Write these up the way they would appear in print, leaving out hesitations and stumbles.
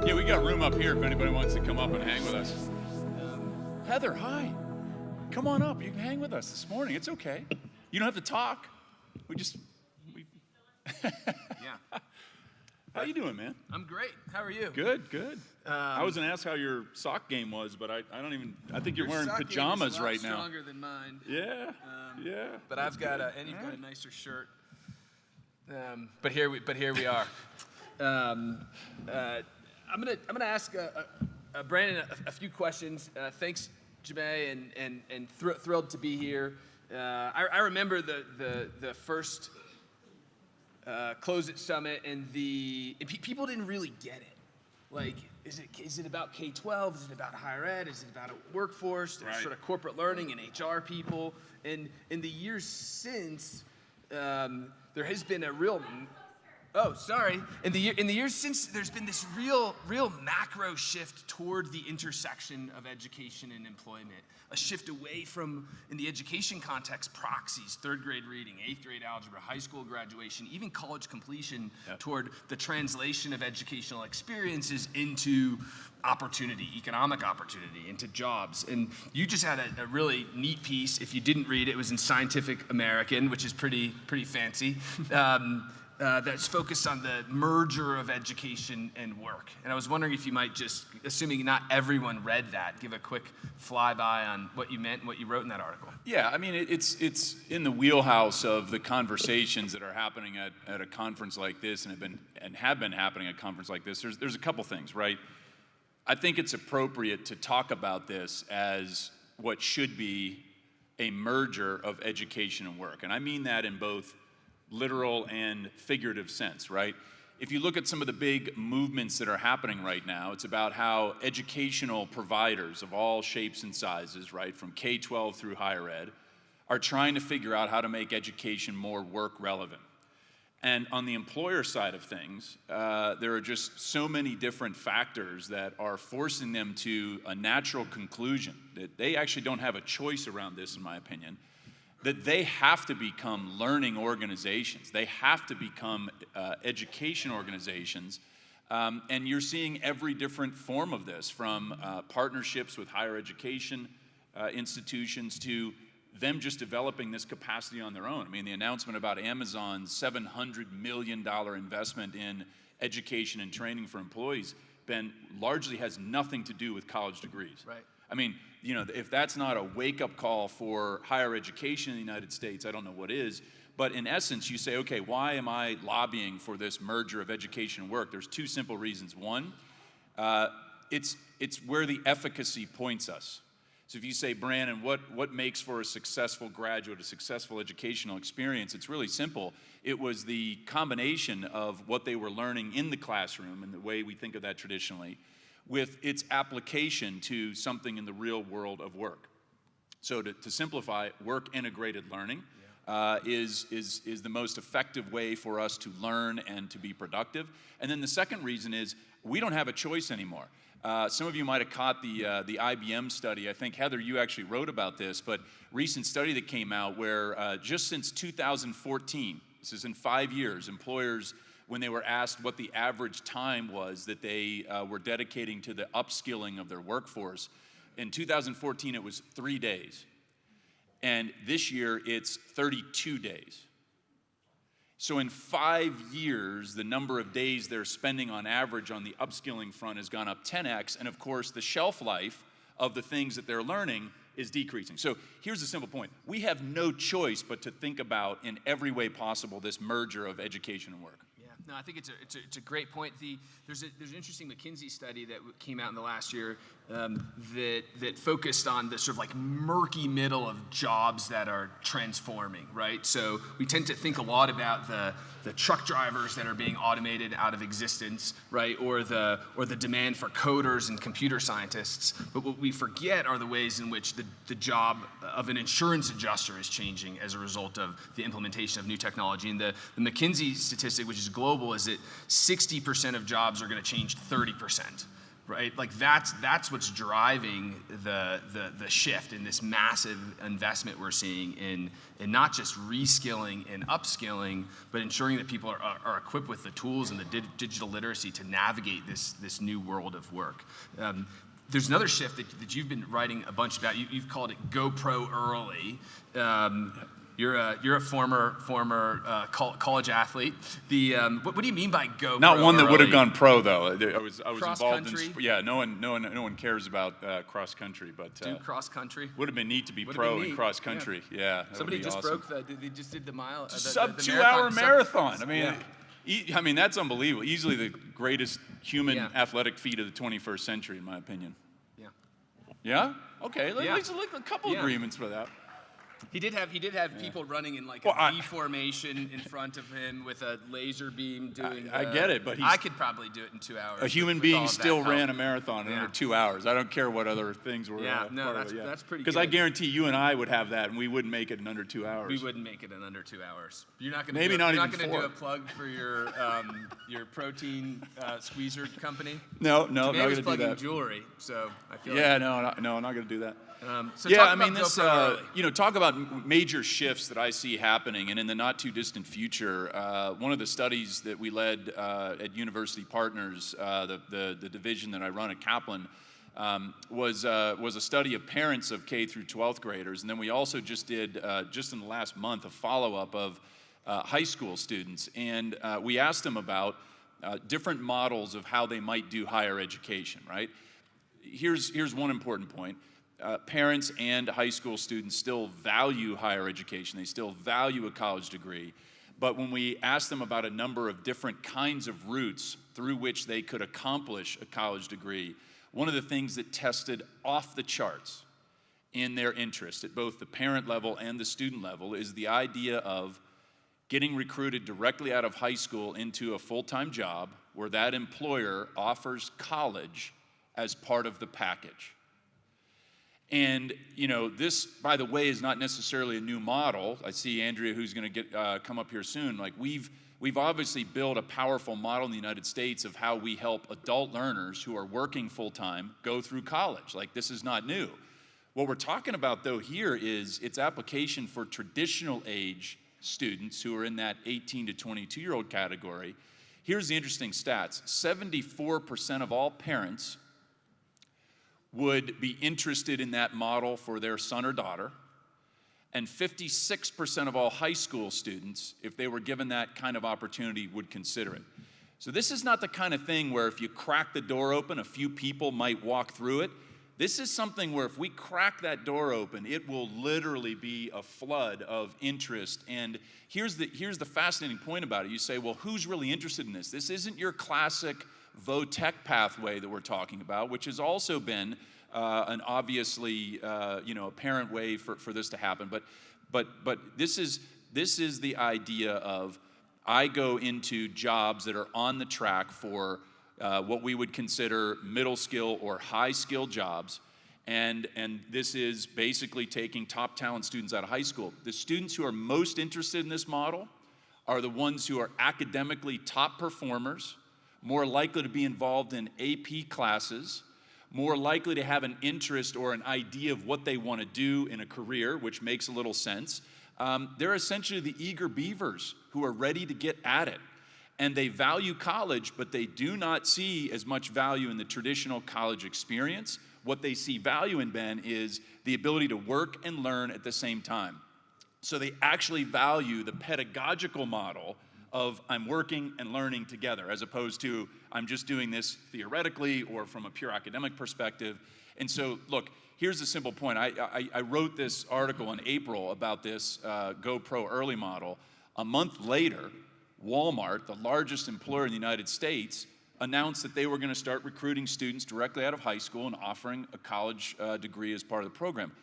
Yeah, we got room up here if anybody wants to come up and hang with us. Heather, hi. Come on up. You can hang with us this morning. It's okay. You don't have to talk. We Yeah. How you doing, man? I'm great. How are you? Good, good. I was going to ask how your sock game was, but I think you're wearing pajamas right now. Stronger than mine. Yeah, yeah. But I've got and you've got a nicer shirt. But here we are. I'm gonna ask Brandon a few questions. Thanks, Jemay, and thrilled to be here. I remember the first Close It Summit, and people didn't really get it. Like, is it about K-12? Is it about higher ed? Is it about a workforce? Right. Sort of corporate learning and HR people. And in the years since, there has been a real. Oh, sorry. In the years since, there's been this real macro shift toward the intersection of education and employment. A shift away from, in the education context, proxies, third grade reading, eighth grade algebra, high school graduation, even college completion, toward the translation of educational experiences into opportunity, economic opportunity, into jobs. And you just had a really neat piece. If you didn't read it, it was in Scientific American, which is pretty fancy. That's focused on the merger of education and work. And I was wondering if you might just, assuming not everyone read that, give a quick flyby on what you meant and what you wrote in that article. Yeah, I mean, it's in the wheelhouse of the conversations that are happening at a conference like this and have been happening at a conference like this. There's a couple things, right? I think it's appropriate to talk about this as what should be a merger of education and work. And I mean that in both literal and figurative sense, right? If you look at some of the big movements that are happening right now, it's about how educational providers of all shapes and sizes, right, from K-12 through higher ed, are trying to figure out how to make education more work relevant. And on the employer side of things, there are just so many different factors that are forcing them to a natural conclusion that they actually don't have a choice around this, in my opinion, that they have to become learning organizations. They have to become education organizations. And you're seeing every different form of this, from partnerships with higher education institutions to them just developing this capacity on their own. I mean, the announcement about Amazon's $700 million investment in education and training for employees, largely has nothing to do with college degrees. Right. I mean, you know, if that's not a wake-up call for higher education in the United States, I don't know what is. But in essence, you say, okay, why am I lobbying for this merger of education and work? There's two simple reasons. One, it's where the efficacy points us. So if you say, Brandon, what makes for a successful graduate, a successful educational experience? It's really simple. It was the combination of what they were learning in the classroom and the way we think of that traditionally, with its application to something in the real world of work. So to simplify, work-integrated learning is the most effective way for us to learn and to be productive. And then the second reason is we don't have a choice anymore. Some of you might have caught the IBM study. I think, Heather, you actually wrote about this, but recent study that came out where just since 2014, this is in 5 years, employers, when they were asked what the average time was that they were dedicating to the upskilling of their workforce, in 2014 it was 3 days. And this year it's 32 days. So in 5 years, the number of days they're spending on average on the upskilling front has gone up 10x, and of course the shelf life of the things that they're learning is decreasing. So here's the simple point. We have no choice but to think about, in every way possible, this merger of education and work. No, I think it's a great point. There's an interesting McKinsey study that came out in the last year that focused on the sort of like murky middle of jobs that are transforming, right? So we tend to think a lot about the truck drivers that are being automated out of existence, right? Or the demand for coders and computer scientists. But what we forget are the ways in which the job of an insurance adjuster is changing as a result of the implementation of new technology. And the McKinsey statistic, which is global, is that 60% of jobs are going to change 30%. right? Like that's what's driving the shift in this massive investment we're seeing in not just reskilling and upskilling, but ensuring that people are equipped with the tools and the digital literacy to navigate this new world of work. There's another shift that you've been writing a bunch about. You've called it Go Pro Early. You're a former college athlete. What do you mean by go? Not pro one that early? would have gone pro though. I was Cross involved country? in. Yeah, no one cares about cross country, but Do cross country. would have been neat to be Would've pro been in neat. cross country. Yeah, that Somebody would be just awesome. they just did the mile. Sub the 2 hour marathon. marathon. I mean, I mean that's unbelievable. Easily the greatest human athletic feat of the 21st century, in my opinion. Yeah. Yeah. Okay. At Yeah. least a couple agreements for that. He did have people running in like Well, a V formation in front of him with a laser beam doing. I get it, but I could probably do it in 2 hours. A human with all being of that still help. ran a marathon in Yeah. under 2 hours. I don't care what other things were. Yeah, no, part of it, that's pretty Because good. I guarantee you and I would have that, and we wouldn't make it in under 2 hours. We wouldn't make it in under 2 hours. You're not going to. Maybe not you're even not going to do 4. a plug for your protein squeezer company. No, Today not was going to do plugging that. jewelry, so I feel Yeah, like. no, I'm not going to do that. So Yeah, talk I about mean, this, GoPro early. talk about major shifts that I see happening, and in the not too distant future, one of the studies that we led at University Partners, the division that I run at Kaplan, was a study of parents of K through 12th graders, and then we also just did, just in the last month, a follow-up of high school students, and we asked them about different models of how they might do higher education, right? Here's one important point. Parents and high school students still value higher education. They still value a college degree. But when we asked them about a number of different kinds of routes through which they could accomplish a college degree, one of the things that tested off the charts in their interest at both the parent level and the student level is the idea of getting recruited directly out of high school into a full-time job where that employer offers college as part of the package. And this, by the way, is not necessarily a new model. I see Andrea, who's going to come up here soon. Like we've obviously built a powerful model in the United States of how we help adult learners who are working full-time go through college. Like this is not new. What we're talking about though here is its application for traditional age students who are in that 18 to 22-year-old category. Here's the interesting stats. 74% of all parents would be interested in that model for their son or daughter, and 56% of all high school students, if they were given that kind of opportunity, would consider it. So this is not the kind of thing where if you crack the door open, a few people might walk through it. This is something where if we crack that door open, it will literally be a flood of interest. And here's the fascinating point about it. You say, well, who's really interested in this? This isn't your classic vo-tech pathway that we're talking about, which has also been an obviously apparent way for this to happen. But this is the idea of I go into jobs that are on the track for what we would consider middle skill or high skill jobs, and this is basically taking top talent students out of high school. The students who are most interested in this model are the ones who are academically top performers, more likely to be involved in AP classes, more likely to have an interest or an idea of what they want to do in a career, which makes a little sense. They're essentially the eager beavers who are ready to get at it. And they value college, but they do not see as much value in the traditional college experience. What they see value in, Ben, is the ability to work and learn at the same time. So they actually value the pedagogical model of I'm working and learning together, as opposed to I'm just doing this theoretically or from a pure academic perspective. And so, look, here's the simple point. I wrote this article in April about this Go Pro Early model. A month later, Walmart, the largest employer in the United States, announced that they were going to start recruiting students directly out of high school and offering a college degree as part of the program.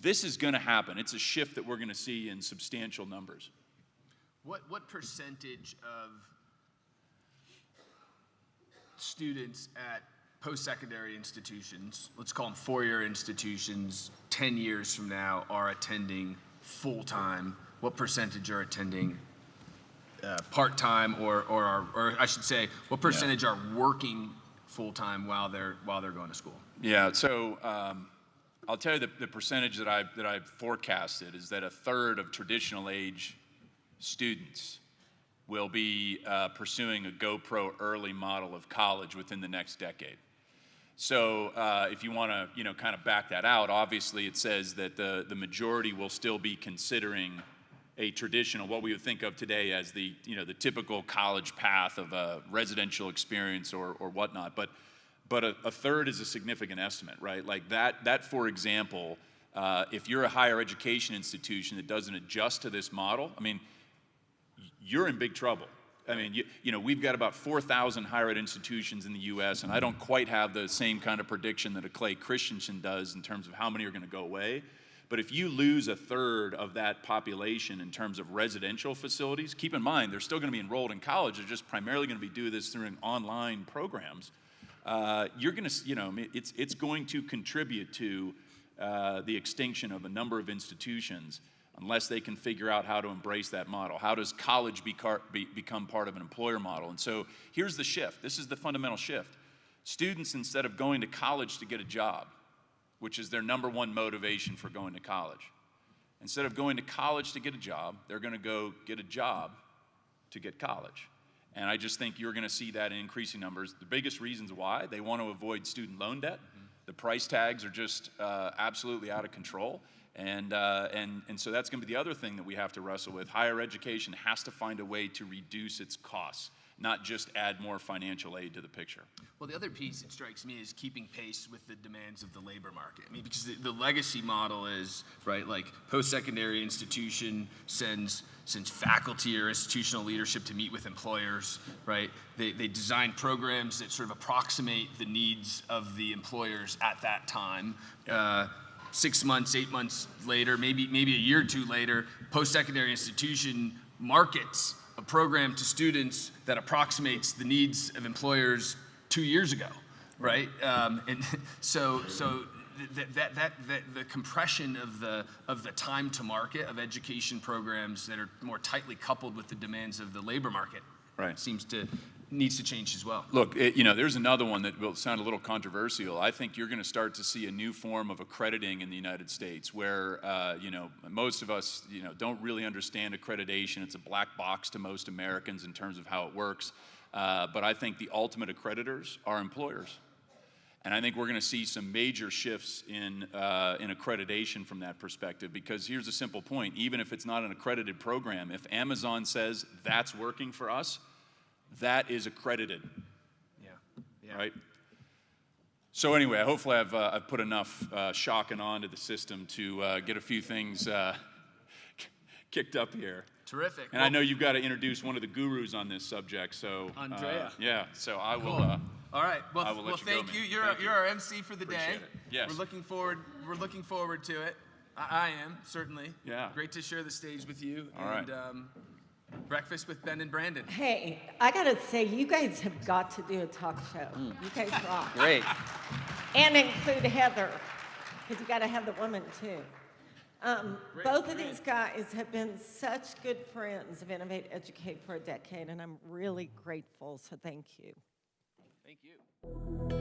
This is going to happen. It's a shift that we're going to see in substantial numbers. What percentage of students at post-secondary institutions, let's call them four-year institutions, 10 years from now are attending full-time? What percentage are attending part-time or I should say, what percentage are working full-time while they're going to school? Yeah, so I'll tell you the percentage that I've forecasted is that a third of traditional age students will be pursuing a GoPro early model of college within the next decade. So if you want to, kind of back that out, obviously it says that the majority will still be considering a traditional, what we would think of today as the typical college path of a residential experience or whatnot. But a third is a significant estimate, right? Like that for example, if you're a higher education institution that doesn't adjust to this model, I mean, you're in big trouble. I mean, we've got about 4,000 higher ed institutions in the U.S., and I don't quite have the same kind of prediction that a Clay Christensen does in terms of how many are going to go away. But if you lose a third of that population in terms of residential facilities, keep in mind, they're still going to be enrolled in college. They're just primarily going to be doing this through online programs. You're going to, it's going to contribute to the extinction of a number of institutions unless they can figure out how to embrace that model. How does college become part of an employer model? And so here's the shift. This is the fundamental shift. Students, instead of going to college to get a job, which is their number one motivation for going to college, instead of going to college to get a job, they're going to go get a job to get college. And I just think you're going to see that in increasing numbers. The biggest reasons why, they want to avoid student loan debt. The price tags are just absolutely out of control. And so that's going to be the other thing that we have to wrestle with. Higher education has to find a way to reduce its costs, not just add more financial aid to the picture. Well, the other piece, it strikes me, is keeping pace with the demands of the labor market. I mean, because the legacy model is, right, like post-secondary institution sends faculty or institutional leadership to meet with employers, right? They design programs that sort of approximate the needs of the employers at that time. 6 months, 8 months later, maybe a year or two later, post-secondary institution markets a program to students that approximates the needs of employers 2 years ago, right? And so the compression of the time to market of education programs that are more tightly coupled with the demands of the labor market, right, needs to change as well. Look, there's another one that will sound a little controversial. I think you're going to start to see a new form of accrediting in the United States where, most of us, don't really understand accreditation. It's a black box to most Americans in terms of how it works. But I think the ultimate accreditors are employers. And I think we're going to see some major shifts in accreditation from that perspective, because here's a simple point. Even if it's not an accredited program, if Amazon says that's working for us, that is accredited. Yeah. Right? So anyway, hopefully I've put enough shock and awe into the system to get a few things kicked up here. Terrific. And I know you've got to introduce one of the gurus on this subject, so Andrea. So I will. Cool. All right. Well, I will let you thank go, you. Man. You're our MC for the Appreciate day. it. Yes. We're looking forward to it. I am, certainly. Yeah. Great to share the stage with you. All right. Breakfast with Ben and Brandon. Hey, I gotta say, you guys have got to do a talk show. You guys rock. Great. And include Heather, because you gotta have the woman too. Both of these guys have been such good friends of Innovate Educate for a decade, and I'm really grateful, so thank you. Thank you.